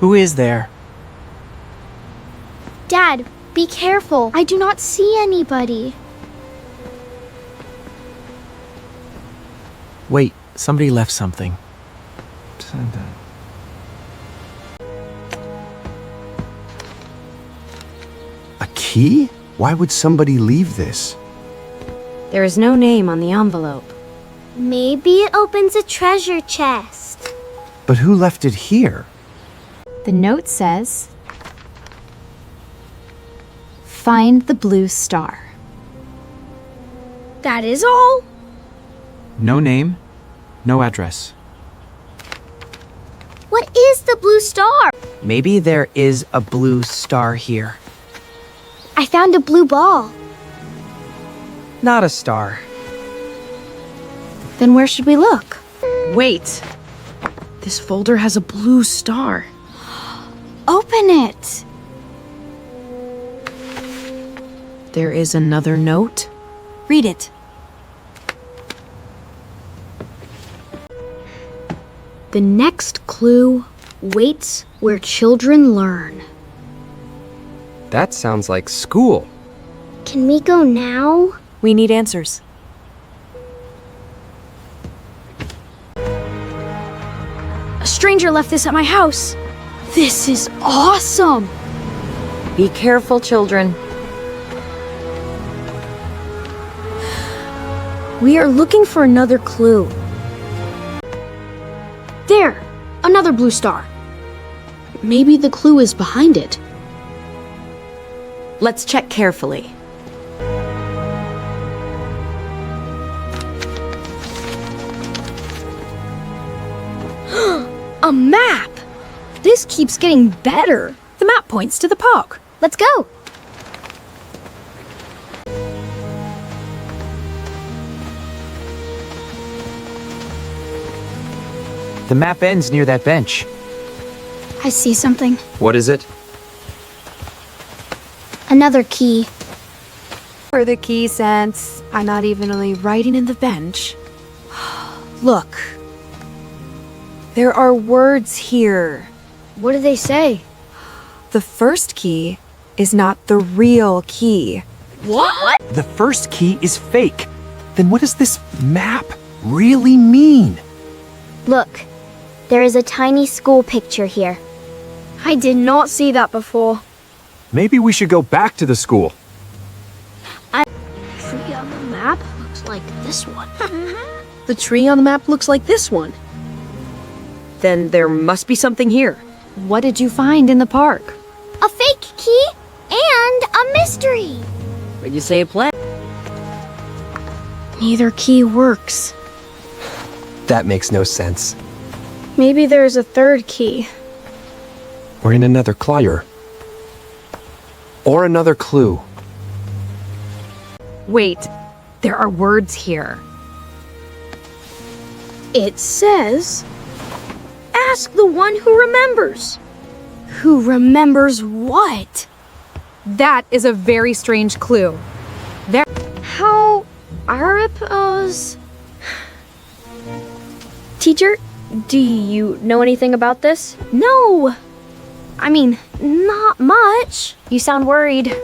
Who is there? Dad, be careful. I do not see anybody. Wait, somebody left something. A key? Why would somebody leave this? There is no name on the envelope. Maybe it opens a treasure chest. But who left it here? The note says, "Find the blue star." That is all? No name, no address. What is the blue star? Maybe there is a blue star here. I found a blue ball. Not a star. Then where should we look? Wait! This folder has a blue star. Open it! There is another note. Read it. The next clue waits where children learn. That sounds like school. Can we go now? We need answers. A stranger left this at my house. This is awesome! Be careful, children. We are looking for another clue. There! Another blue star. Maybe the clue is behind it. Let's check carefully. A map! This keeps getting better. The map points to the park. Let's go! The map ends near that bench. I see something. What is it? Another key. For the key sense, I'm not evenly writing in the bench. Look. There are words here. What do they say? The first key is not the real key. What? The first key is fake. Then what does this map really mean? Look, there is a tiny school picture here. I did not see that before. Maybe we should go back to the school. Tree on the map looks like this one. The tree on the map looks like this one. Then there must be something here. What did you find in the park? A fake key and a mystery. But you say a play. Neither key works. That makes no sense. Maybe there's a third key. We're in another clue. Or another clue. Wait, there are words here. It says, ask the one who remembers. Who remembers what? That is a very strange clue. How Aripos? Teacher, do you know anything about this? No. I mean, not much. You sound worried.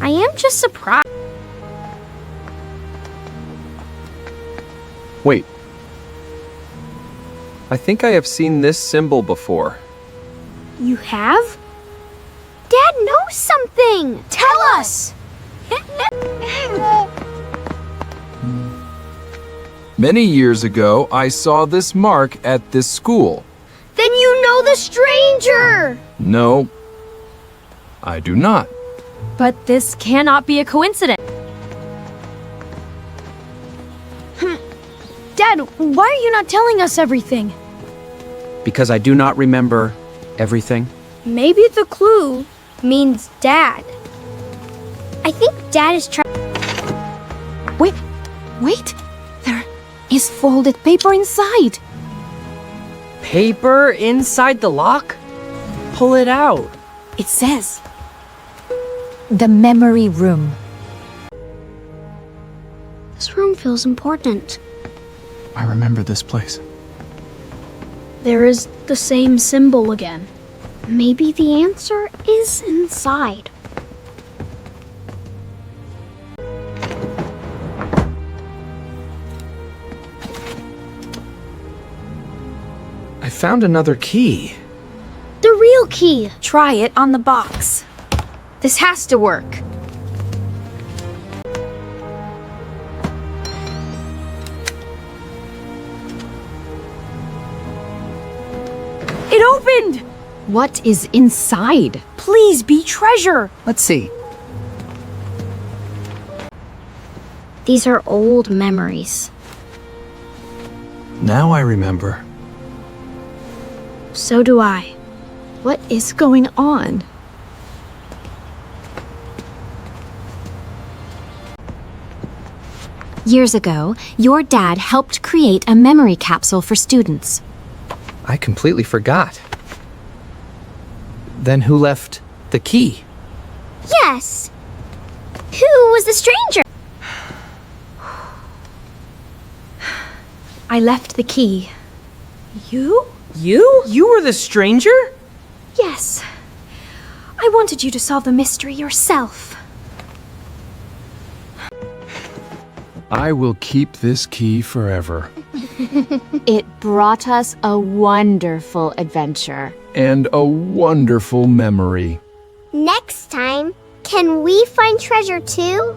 I am just surprised. Wait. I think I have seen this symbol before. You have? Dad knows something. Tell us. Many years ago, I saw this mark at this school. Then you know the stranger. No, I do not. But this cannot be a coincidence. Dad, why are you not telling us everything? Because I do not remember everything. Maybe the clue means Dad. I think Dad is trying. Wait. There is folded paper inside. Paper inside the lock? Pull it out. It says, "The memory room." This room feels important. I remember this place. There is the same symbol again. Maybe the answer is inside. I found another key. The real key! Try it on the box. This has to work. It opened! What is inside? Please be treasure! Let's see. These are old memories. Now I remember. So do I. What is going on? Years ago, your dad helped create a memory capsule for students. I completely forgot. Then who left the key? Yes! Who was the stranger? I left the key. You? You were the stranger? Yes. I wanted you to solve the mystery yourself. I will keep this key forever. It brought us a wonderful adventure. And a wonderful memory. Next time, can we find treasure too?